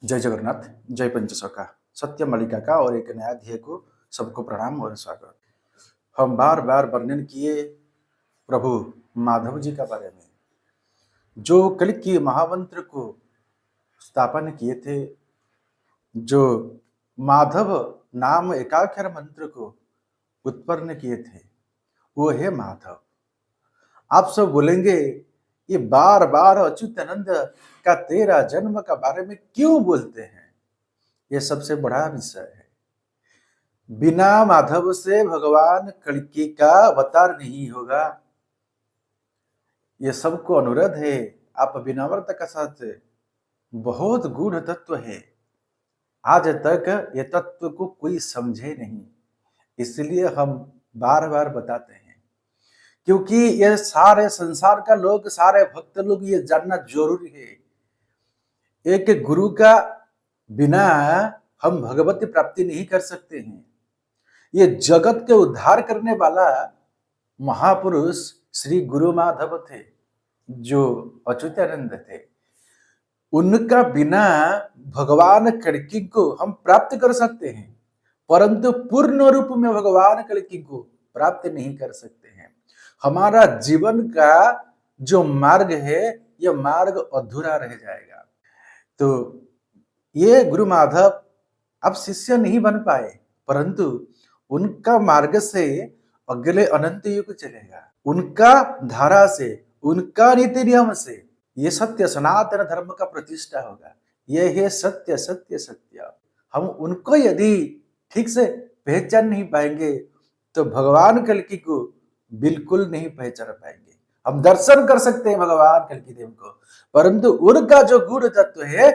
जय जगन्नाथ, जय पंचसखा, सत्य मालिका का और एक नया अध्याय को सबको प्रणाम और स्वागत। हम बार बार वर्णन किए प्रभु माधव जी का बारे में, जो कल की महामंत्र को स्थापन किए थे, जो माधव नाम एकाक्षर मंत्र को उत्पन्न किए थे, वो है माधव। आप सब बोलेंगे ये बार बार अच्युतानंद का तेरा जन्म का बारे में क्यों बोलते हैं? ये सबसे बड़ा विषय है। बिना माधव से भगवान कल्कि का अवतार नहीं होगा। ये सबको अनुरोध है। आप विनम्रता के साथ, बहुत गूढ़ तत्व है, आज तक ये तत्व को कोई समझे नहीं, इसलिए हम बार बार बताते हैं, क्योंकि ये सारे संसार का लोग, सारे भक्त लोग ये जानना जरूरी है। एक गुरु का बिना हम भगवती प्राप्ति नहीं कर सकते हैं। ये जगत के उद्धार करने वाला महापुरुष श्री गुरु माधव थे, जो अच्युतानंद थे। उनका बिना भगवान कल्कि को हम प्राप्त कर सकते हैं, परंतु पूर्ण रूप में भगवान कल्कि को प्राप्त नहीं कर सकते हैं। हमारा जीवन का जो मार्ग है, यह मार्ग अधूरा रह जाएगा। तो ये गुरु माधव अब शिष्य नहीं बन पाए, परंतु उनका मार्ग से अगले अनंत युग चलेगा। उनका धारा से, उनका नीति नियम से ये सत्य सनातन धर्म का प्रतिष्ठा होगा। यह है सत्य सत्य सत्य। हम उनको यदि ठीक से पहचान नहीं पाएंगे तो भगवान कल्कि को बिल्कुल नहीं पहचान पाएंगे। हम दर्शन कर सकते हैं भगवान कल्कि देव को, परंतु उनका जो गूढ़ तत्व है,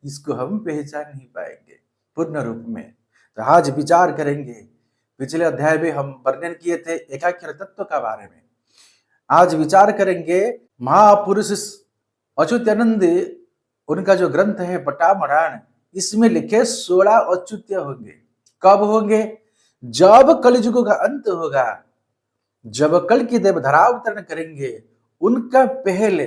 इसको हम पहचान नहीं पाएंगे पूर्ण रूप में। तो आज विचार करेंगे। पिछले अध्याय में हम वर्णन किए थे एकाक्षर तत्व का बारे में। आज विचार करेंगे महापुरुष अच्युतानंद, उनका जो ग्रंथ है पटामराण, इसमें लिखे 16 अच्युत्य होंगे। कब होंगे? जब कलियुग का अंत होगा, जब कल्कि देव धरावतरण करेंगे, उनका पहले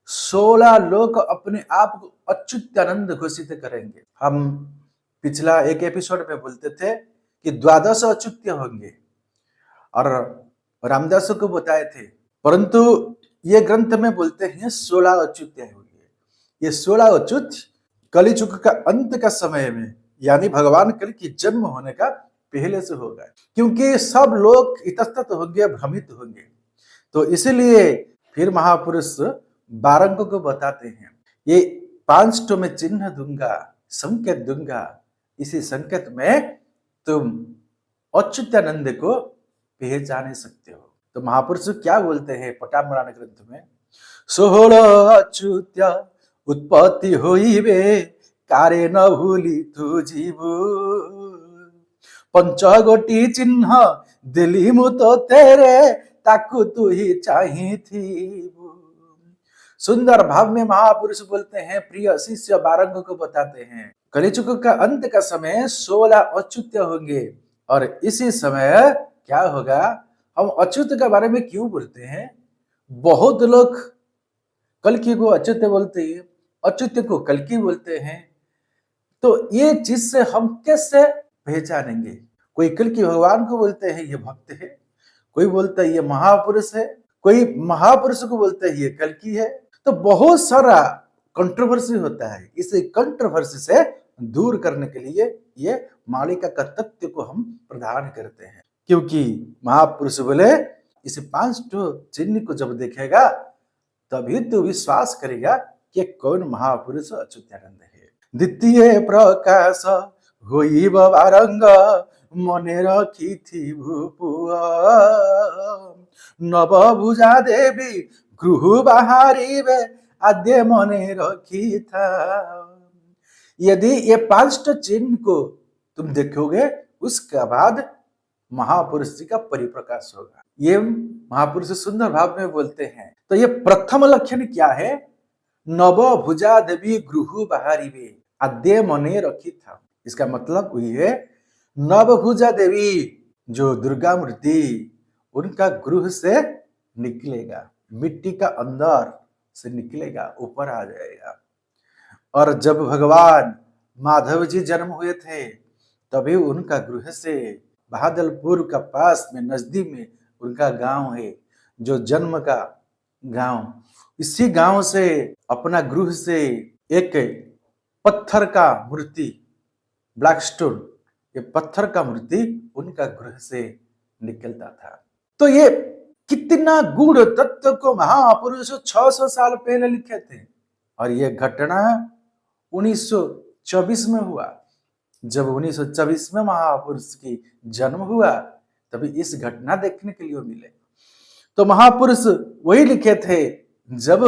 16 लोग अपने आप को अच्युतानंद घोषित करेंगे। हम पिछला एक एपिसोड में बोलते थे कि 12 अच्युत्य होंगे और रामदास को बताए थे, परंतु ये ग्रंथ में बोलते हैं 16 अच्युत्य होंगे। ये 16 अच्युत कलियुग का अंत का समय में, यानी भगवान कल्कि जन्म होने का पहले से होगा, क्योंकि सब लोग इतस्तत होंगे, भ्रमित होंगे। तो इसलिए फिर महापुरुष बारंगों को बताते हैं, ये 5 तो मैं चिन्ह दूंगा, संकेत दूंगा, इसी संकेत में तुम अच्युतानंद को पहचान सकते हो। तो महापुरुष क्या बोलते हैं पटामराण ग्रंथ में? 16 अच्युत्य उत्पत्ति होइबे, कारे न भूली तू जीवु, पंचगोटी चिन्ह दिली मु तो तेरे, ताकू तू ही चाही थी। सुंदर भाव में महापुरुष बोलते हैं, प्रिय शिष्य बारंग को बताते हैं, कलियुग का अंत का समय 16 अच्युत्य होंगे। और इसी समय क्या होगा? हम अच्युत के बारे में क्यों बोलते हैं? बहुत लोग कल्कि को अच्युत बोलते हैं, अच्युत को कल्कि बोलते हैं। तो ये चीज से हम कैसे पहचानेंगे? कोई कल्कि भगवान को बोलते हैं ये भक्त है, कोई बोलता है ये महापुरुष है, कोई महापुरुष को बोलता है ये कल्कि है। तो बहुत सारा कंट्रोवर्सी होता है। इस कंट्रोवर्सी से दूर करने के लिए ये मालिका का तत्व को हम प्रदान करते हैं, क्योंकि महापुरुष बोले इस 5 चिन्ह को जब देखेगा तभी तो विश्वास करेगा कि कौन महापुरुष अच्युतानंद है। द्वितीय प्रकाश होई बारंग, मने रखी थी भूपुआ, नव भुजा देवी गृह बाहरी वे, आद्य मने रखी था। यदि ये 5 चिन्ह को तुम देखोगे, उसके बाद महापुरुष जी का परिप्रकाश होगा। ये महापुरुष सुंदर भाव में बोलते हैं। तो ये प्रथम लक्षण क्या है? नव भुजा देवी गृह बाहरी वे, आद्य मने रखी था। इसका मतलब वही है, नव भुजा देवी जो दुर्गा मूर्ति, उनका गृह से निकलेगा, मिट्टी का अंदर से निकलेगा, ऊपर आ जाएगा। और जब भगवान माधव जी जन्म हुए थे तभी उनका गृह से बहादुरपुर का पास में नजदीक में उनका गांव है, जो जन्म का गांव। इसी गांव से अपना गृह से एक पत्थर का मूर्ति, ब्लैक स्टोन, ये पत्थर का मूर्ति उनका गृह से निकलता था। तो ये कितना गूढ़ तत्व को महापुरुष 600 साल पहले लिखे थे, और ये घटना 1924 में हुआ। जब 1924 में महापुरुष की जन्म हुआ तभी इस घटना देखने के लिए मिले। तो महापुरुष वही लिखे थे, जब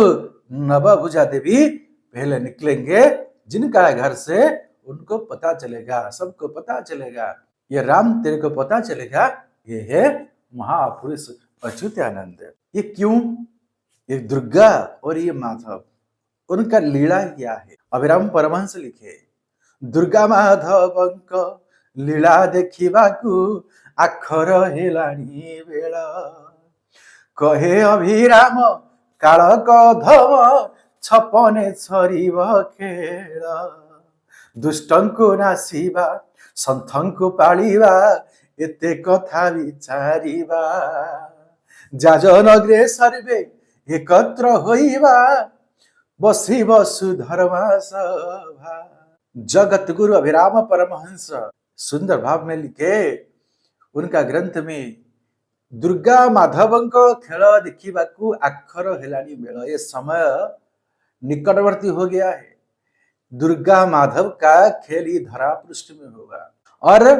नवभुजा देवी पहले निकलेंगे जिनका घर से उनको पता चलेगा, सबको पता चलेगा, ये राम तेरे को पता चलेगा, ये है महापुरुष अच्युतानंद। ये क्यों? ये दुर्गा और ये माधव, उनका लीला क्या है? अभिराम परमहंस लिखे, दुर्गा माधवंक लीला देखिबाकू आखर हेलानी बेला, कहे अभिराम काल कधम छपने छरिब खेल, दुष्टंकु नासिबा संथंकु पालिबा एते कथा विचारिबा, जाजनग्रे सर्वे एकत्र होइबा बसी वसुधर्मा सभा। जगत गुरु अभिराम परमहंस सुंदर भाव में लिखे, उनका ग्रंथ में दुर्गा माधवंको खेल देखिबाकू आखर हेलानी बेल, ये समय निकटवर्ती हो गया है। दुर्गा माधव का खेल ही धरा पृष्ठ में होगा। और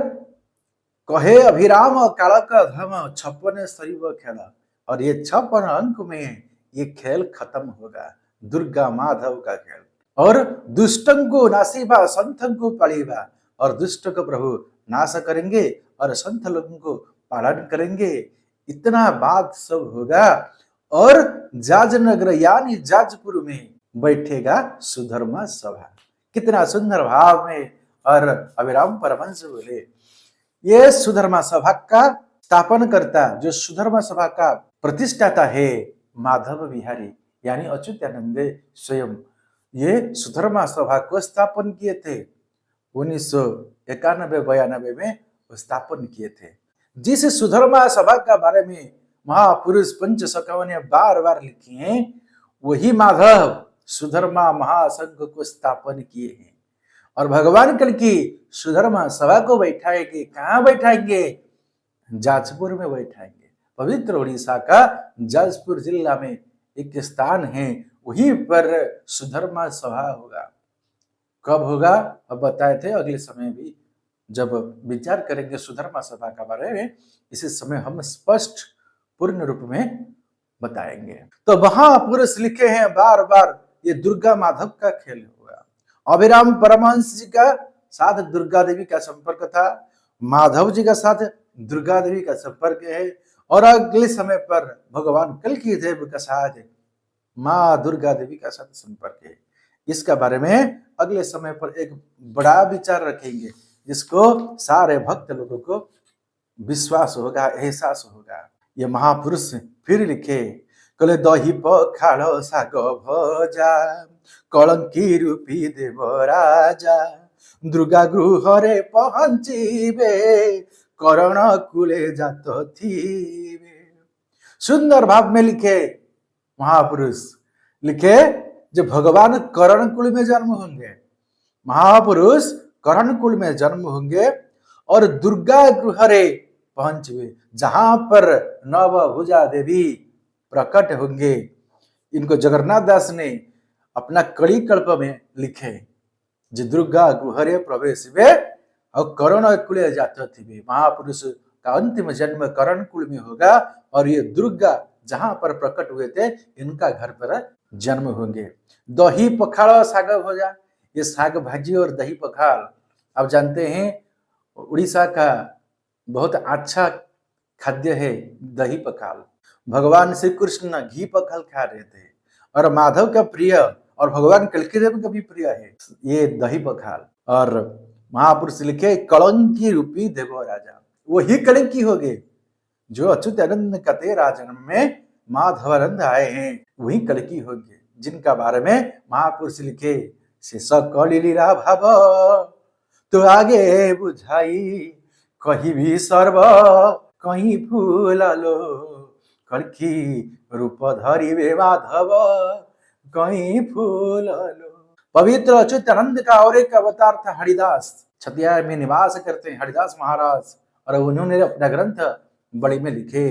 कहे अभिराम काल का धर्म 56 शरीब खेल, और ये 56 अंक में ये खेल खत्म होगा, दुर्गा माधव का खेल। और दुष्टं को नासीबा संथं को पालीबा, और दुष्ट को प्रभु नाश करेंगे और संत लोगों को पालन करेंगे, इतना बात सब होगा। और जाजनगर यानी जाजपुर में बैठेगा सुधर्मा सभा। कितना सुंदर भाव में। और अभिराम परमहंस बोले, ये सुधर्मा सभा का स्थापन करता, जो सुधर्मा सभा का प्रतिष्ठाता है माधव बिहारी यानी अच्युतानंद स्वयं। ये सुधर्मा सभा को स्थापन किए थे 1991-92 में स्थापन किए थे। जिस सुधर्मा सभा का बारे में महापुरुष पंचसखा ने बार बार लिखे हैं, वही माधव सुधर्मा महासंघ को स्थापन किए हैं। और भगवान कल की सुधर्मा सभा को बैठाएंगे, कहाँ बैठाएंगे? जाजपुर में बैठाएंगे। पवित्र उड़ीसा का जाजपुर जिला में एक स्थान है, वहीं पर सुधर्मा सभा होगा। कब होगा अब बताए थे, अगले समय भी जब विचार करेंगे सुधर्मा सभा का बारे में, इसी समय हम स्पष्ट पूर्ण रूप में बताएंगे। तो वहां पुरुष लिखे हैं बार बार, ये दुर्गा माधव का खेल होगा। अभिराम परमहंस जी का साथ दुर्गा देवी का संपर्क था, माधव जी का साथ दुर्गा देवी का संपर्क है, और अगले समय पर भगवान कल्की देव का साथ माँ दुर्गा देवी का साथ संपर्क है। इसका बारे में अगले समय पर एक बड़ा विचार रखेंगे, जिसको सारे भक्त लोगों को विश्वास होगा, एहसास होगा। ये महापुरुष फिर लिखे, कले दही पखाल साग भजा कलंकी रूपी देव राजा, दुर्गा गृहरे पहुंचीबे करण कुले जात थीबे। सुंदर भाव में लिखे महापुरुष, लिखे जो भगवान करण कुल में जन्म होंगे, महापुरुष करण कुल में जन्म होंगे, और दुर्गा गृहरे पहुंचवे, जहां पर नवभुजा देवी प्रकट होंगे। इनको जगन्नाथ दास ने अपना कड़ी कल्प में लिखे, जो दुर्गा गृहरे प्रवेश वे और करण कुले जात थी। महापुरुष का अंतिम जन्म करण कुल में होगा, और ये दुर्गा जहां पर प्रकट हुए थे, इनका घर पर जन्म होंगे। दही पखाल साग भजा, ये साग भाजी और दही पखाल आप जानते हैं उड़ीसा का बहुत अच्छा खाद्य है दही पखाल। भगवान श्री कृष्ण घी पखाल खा रहे थे, और माधव का प्रिय और भगवान कल्की देव का भी प्रिय है ये दही पखाल। और महापुरुष लिखे, कलंकी रूपी देव राजा, वही कलंकी हो गए जो अच्युतानंद का 13 जन्म में माधवानंद आए हैं, वही कलकी होंगे, जिनका बारे में महापुरुष लिखे शेष कली लीला भाव तो आगे बुझाई, कहीं भी सर्व कहीं फूललो, कल्कि रूप धरिबे माधव कहीं फूललो। पवित्र अच्युतानंद का और एक अवतार था हरिदास। छतिया में निवास करते हैं हरिदास महाराज, और उन्होंने अपना ग्रंथ बड़ी में लिखे,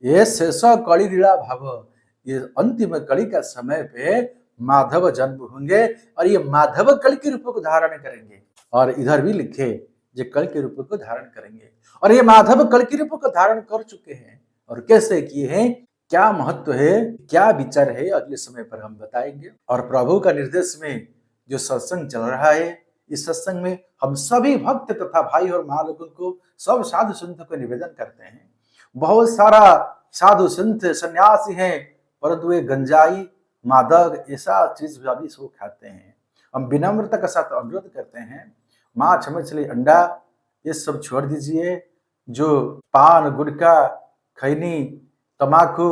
ये शेष कली लीला भाव, ये अंतिम कली का समय पे माधव जन्म होंगे और ये माधव कल के रूप को धारण करेंगे। और इधर भी लिखे ये कल के रूप को धारण करेंगे, और ये माधव कल के रूप को धारण कर चुके हैं। और कैसे किए हैं, क्या महत्व है, क्या विचार है, अगले समय पर हम बताएंगे। और प्रभु का निर्देश में जो सत्संग चल रहा है, इस सत्संग में हम सभी भक्त तथा भाई और माँ लोगों को, सब साधु संत को निवेदन करते हैं। बहुत सारा साधु संत सन्यासी हैं, परंतु वे गंजाई मादक ऐसा चीज भी सब खाते हैं। हम विनम्रता के साथ अनुरोध करते हैं, माछ मछली अंडा ये सब छोड़ दीजिए। जो पान गुटखा खैनी तमाकू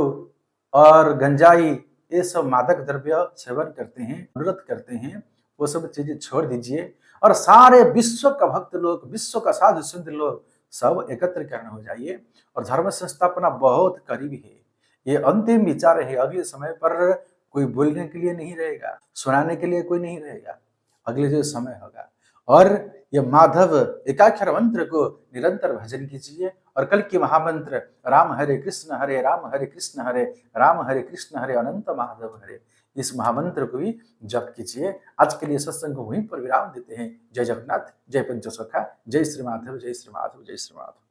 और गंजाई ये सब मादक द्रव्य सेवन करते हैं, अनुरोध करते हैं, वो सब चीजें छोड़ दीजिए। और सारे विश्व का भक्त लोग, विश्व का साधु संत लोग सब एकत्रीकरण हो जाइए, और धर्म संस्थापना बहुत करीबी है। ये अंतिम विचार है। अगले समय पर कोई बोलने के लिए नहीं रहेगा, सुनाने के लिए कोई नहीं रहेगा, अगले जो समय होगा। और ये माधव एकाक्षर मंत्र को निरंतर भजन कीजिए। और कल की महामंत्र राम हरे कृष्ण हरे राम, हरे कृष्ण हरे राम, हरे कृष्ण हरे अनंत माधव हरे, इस महामंत्र को भी जप कीजिए। आज के लिए सत्संग को वहीं पर विराम देते हैं। जय जगन्नाथ, जय पंचसखा, जय श्री माधव, जय श्री माधव, जय श्री माधव।